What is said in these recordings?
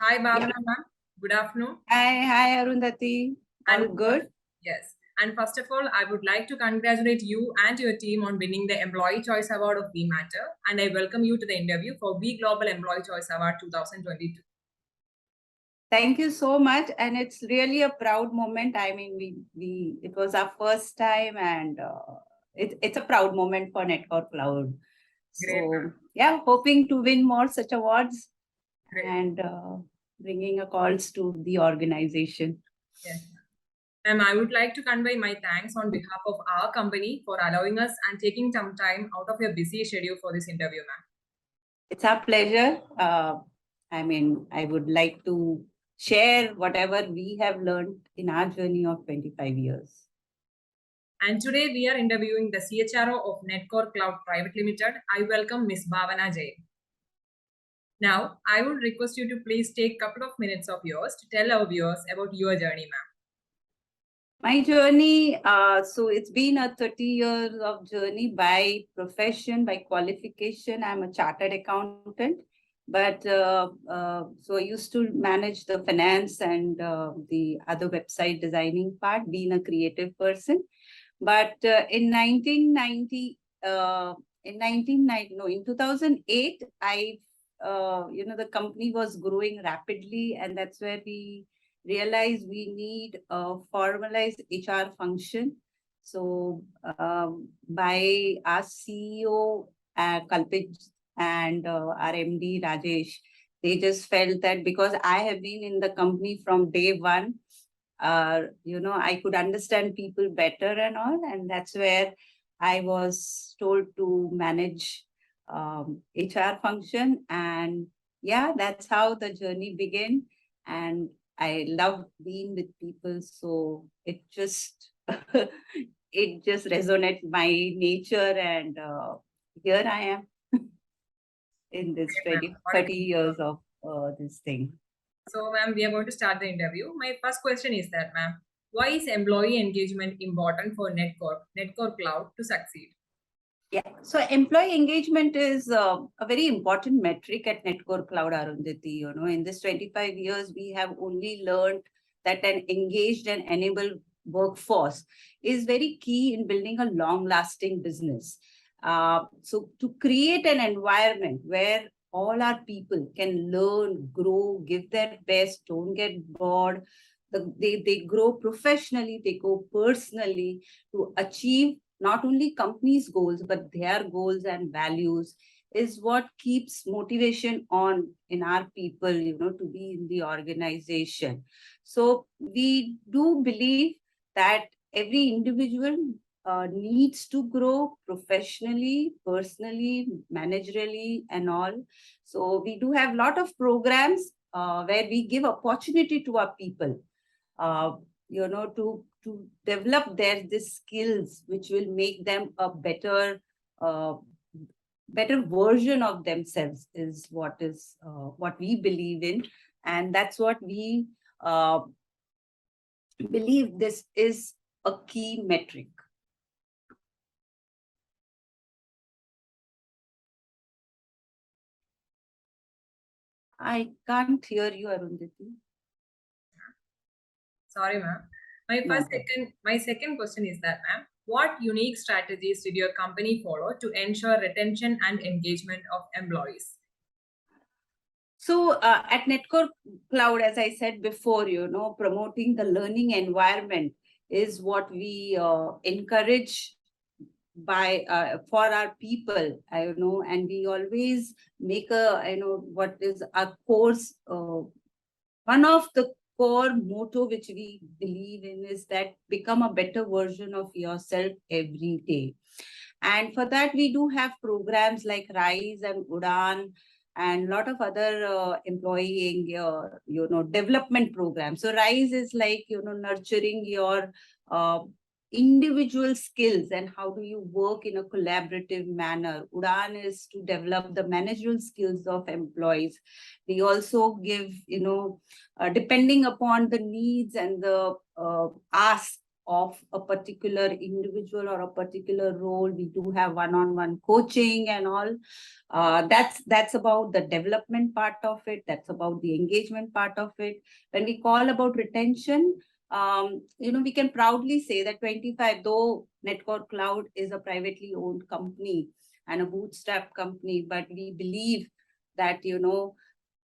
Hi, Yeah. Bhavana ma'am. Good afternoon. Hi, Arundhati. All And good? yes. And first of all, I would like to congratulate you and your team on winning the Employee Choice Award of W.E Matter. And I welcome you to the interview for W Global Employee Choice Award 2022. Thank you so much. And it's really a proud moment. I mean, it was our first time, and it's a proud moment for Netcore Cloud. Great, So, ma'am. yeah, hoping to win more such awards Great. and bringing a calls to the organization. Yes. Ma'am, I would like to convey my thanks on behalf of our company for allowing us and taking some time out of your busy schedule for this interview, ma'am. It's our pleasure. I mean, I would like to share whatever we have learned in our journey of 25 years. And today we are interviewing the CHRO of Netcore Cloud Private Limited. I welcome Ms. Bhavana Jain. Now, I would request you to please take a couple of minutes of yours to tell our viewers about your journey, ma'am. My journey, so it's been a 30 years of journey by profession, by qualification. I'm a chartered accountant, but so I used to manage the finance and the other website designing part, being a creative person. But in 1990, in 2008, the company was growing rapidly, and that's where we realized we need a formalized HR function. So by our CEO, Kalpit, and our MD, Rajesh, they just felt that because I have been in the company from day one, I could understand people better and all. And that's where I was told to manage HR function. And yeah, that's how the journey began. And I love being with people. So it just, it just resonates my nature. And here I am in this Great, 30 years of this thing. So, ma'am, we are going to start the interview. My first question is that, ma'am, why is employee engagement important for Netcore Cloud to succeed? Yeah, so employee engagement is a very important metric at Netcore Cloud, Arundhati. In this 25 years, we have only learned that an engaged and enabled workforce is very key in building a long-lasting business. So to create an environment where all our people can learn, grow, give their best, don't get bored, they grow professionally, they grow personally to achieve not only companies' goals, but their goals and values is what keeps motivation on in our people, to be in the organization. So we do believe that every individual needs to grow professionally, personally, managerially, and all. So we do have a lot of programs where we give opportunity to our people, to develop these skills, which will make them a better version of themselves, is what we believe in. And that's what we believe this is a key metric. I can't hear you, Arundhati. Sorry, ma'am. My second question is that, ma'am, what unique strategies did your company follow to ensure retention and engagement of employees? So at Netcore Cloud, as I said before, promoting the learning environment is what we encourage for our people, and we always make what is our course. One of the core motto which we believe in is that become a better version of yourself every day. And for that, we do have programs like Rise and Udan and a lot of other employee development programs. So Rise is like, nurturing your individual skills and how do you work in a collaborative manner. Udan is to develop the managerial skills of employees. We also give, depending upon the needs and the ask of a particular individual or a particular role. We do have one-on-one coaching and all. That's about the development part of it. That's about the engagement part of it. When we call about retention, we can proudly say that 25, though Netcore Cloud is a privately owned company and a bootstrap company, but we believe that,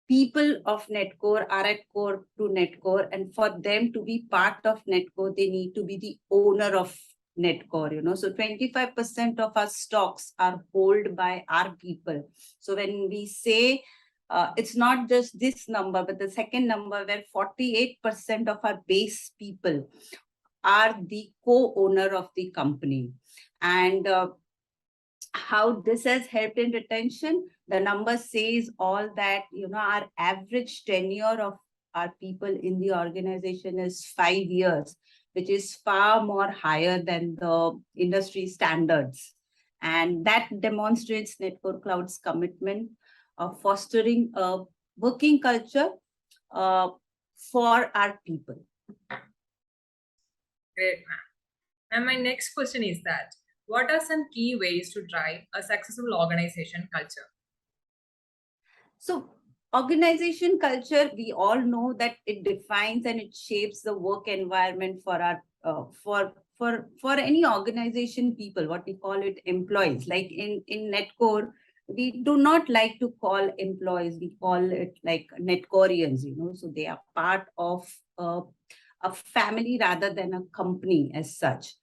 people of Netcore are at core to Netcore, and for them to be part of Netcore, they need to be the owner of Netcore. So 25% of our stocks are held by our people. So when we say it's not just this number, but the second number where 48% of our base people are the co-owner of the company. And how this has helped in retention, the number says all that, our average tenure of our people in the organization is 5 years, which is far more higher than the industry standards. And that demonstrates Netcore Cloud's commitment of fostering a working culture for our people. Great, ma'am. And my next question is that, what are some key ways to drive a successful organization culture? So organization culture, we all know that it defines and it shapes the work environment for our for any organization people, what we call it employees. Like in Netcore, we do not like to call employees, we call it like Netcorians, so they are part of a family rather than a company as such.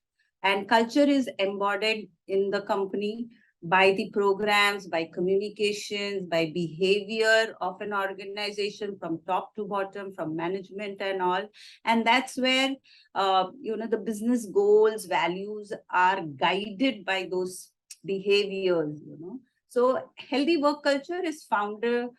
And culture is embodied in the company by the programs, by communications, by behavior of an organization from top to bottom, from management and all. And that's where, the business goals, values are guided by those behaviors, So healthy work culture is founded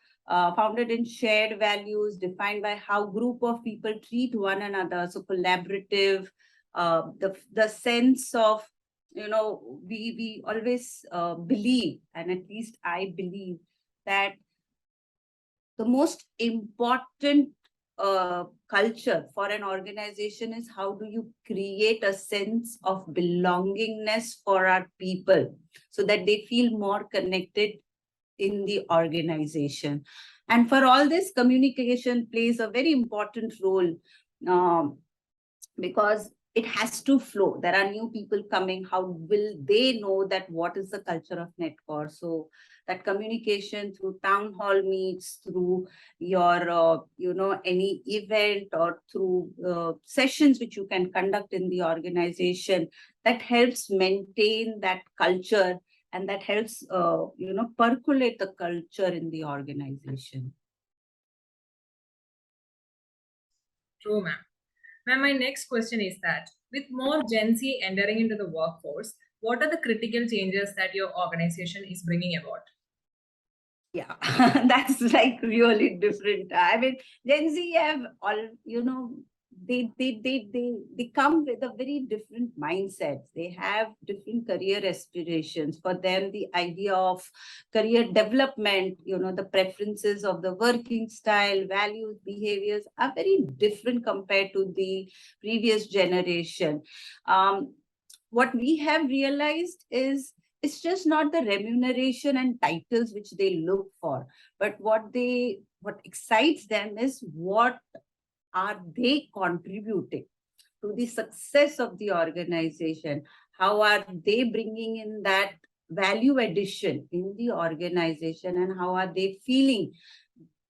in shared values defined by how group of people treat one another. So collaborative, the sense of, we always believe, and at least I believe, that the most important culture for an organization is how do you create a sense of belongingness for our people so that they feel more connected in the organization. And for all this, communication plays a very important role because it has to flow. There are new people coming. How will they know that what is the culture of Netcore? So that communication through town hall meets, through your, any event or through sessions which you can conduct in the organization, that helps maintain that culture and that helps, percolate the culture in the organization. True, ma'am. Ma'am, my next question is that, with more Gen Z entering into the workforce, what are the critical changes that your organization is bringing about? Yeah, that's like really different. I mean, Gen Z have all, they come with a very different mindsets. They have different career aspirations. For them, the idea of career development, the preferences of the working style, values, behaviors are very different compared to the previous generation. What we have realized is it's just not the remuneration and titles which they look for, but what excites them is what are they contributing to the success of the organization? How are they bringing in that value addition in the organization, and how are they feeling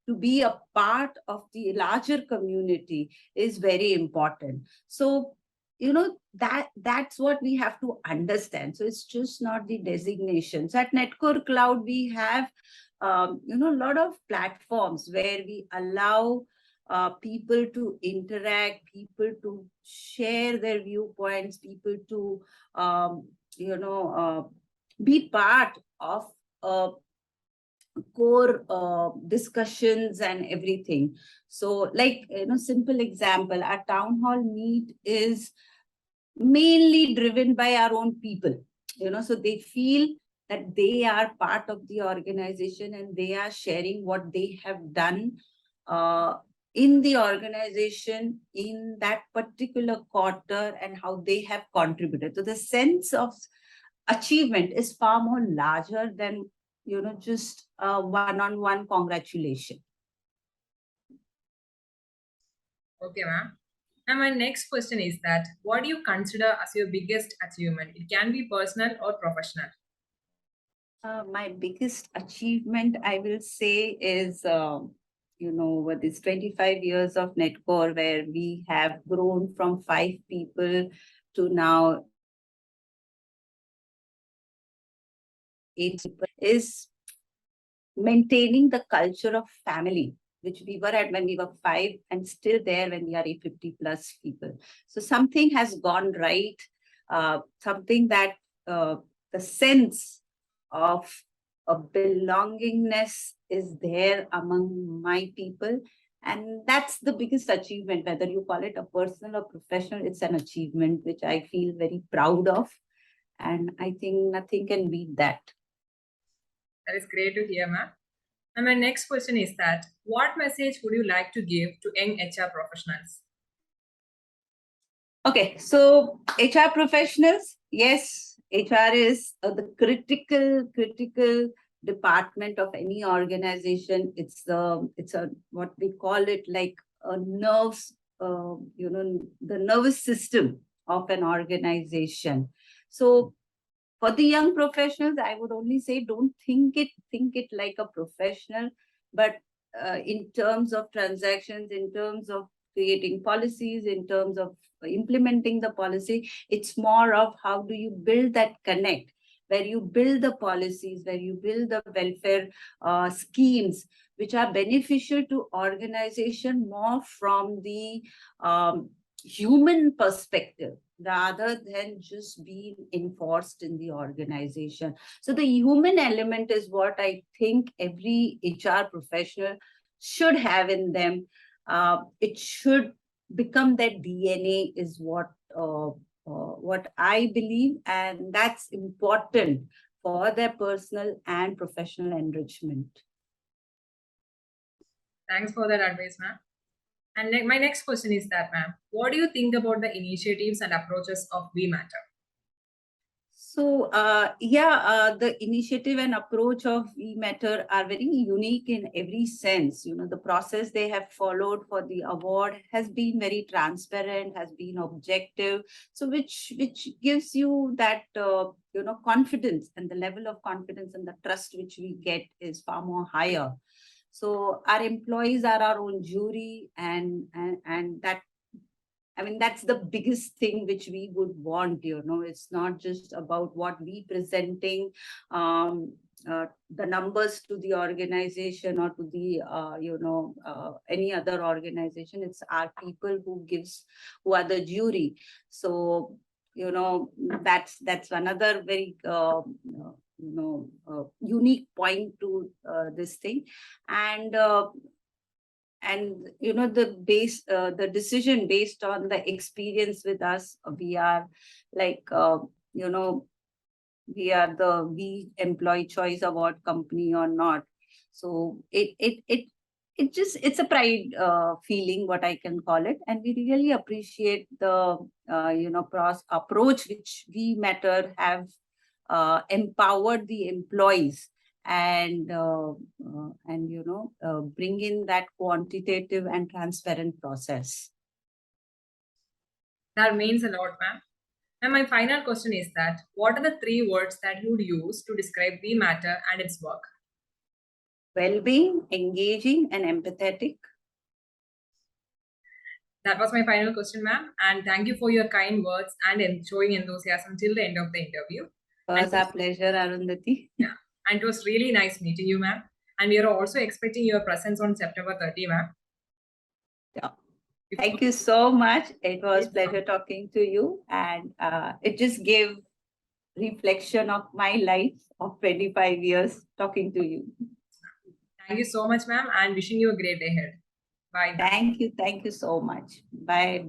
to be a part of the larger community is very important. So that's what we have to understand. So it's just not the designations. At Netcore Cloud, we have a lot of platforms where we allow people to interact, people to share their viewpoints, people to be part of core discussions and everything. So like, simple example, our town hall meet is mainly driven by our own people, so they feel that they are part of the organization and they are sharing what they have done in the organization in that particular quarter and how they have contributed. So the sense of achievement is far more larger than, just a one-on-one congratulation. Okay, ma'am. And my next question is that what do you consider as your biggest achievement? It can be personal or professional. My biggest achievement, I will say, is, over these 25 years of Netcore, where we have grown from 5 people to now 8 people, is maintaining the culture of family, which we were at when we were 5 and still there when we are 850 plus people. So something has gone right, something that the sense of a belongingness is there among my people. And that's the biggest achievement, whether you call it a personal or professional, it's an achievement which I feel very proud of. And I think nothing can beat that. That is great to hear, ma'am. And my next question is that what message would you like to give to young HR professionals? Okay, so HR professionals, yes, HR is the critical department of any organization. It's a what we call it, like a nerves, the nervous system of an organization. So for the young professionals, I would only say don't think it like a professional, but in terms of transactions, in terms of creating policies, in terms of implementing the policy, it's more of how do you build that connect, where you build the policies, where you build the welfare schemes, which are beneficial to organization more from the human perspective, rather than just being enforced in the organization. So the human element is what I think every HR professional should have in them. It should become their DNA, is what I believe, and that's important for their personal and professional enrichment. Thanks for that advice, ma'am. And my next question is that, ma'am, what do you think about the initiatives and approaches of W.E Matter? So, the initiative and approach of W.E Matter are very unique in every sense. The process they have followed for the award has been very transparent, has been objective. So, which gives you that, confidence, and the level of confidence and the trust which we get is far more higher. So our employees are our own jury, and that, I mean, that's the biggest thing which we would want. It's not just about what we presenting, the numbers to the organization or to the any other organization. It's our people who are the jury. So that's another very unique point to this thing. And the decision based on the experience with us, we are like we are the employee choice award company or not. So it's a pride feeling, what I can call it, and we really appreciate the approach which W.E Matter have empowered the employees, and bring in that quantitative and transparent process. That means a lot, ma'am. And my final question is that what are the 3 words that you would use to describe W.E Matter and its work? Well-being, engaging, and empathetic. That was my final question, ma'am. And thank you for your kind words and showing enthusiasm till the end of the interview. It was our pleasure, Arundhati. Yeah. And it was really nice meeting you, ma'am. And we are also expecting your presence on September 30, ma'am. Yeah. Thank you so much. It was pleasure talking to you, and it just gave reflection of my life of 25 years talking to you. Thank you so much, ma'am, and wishing you a great day ahead. Bye. Thank you so much. Bye.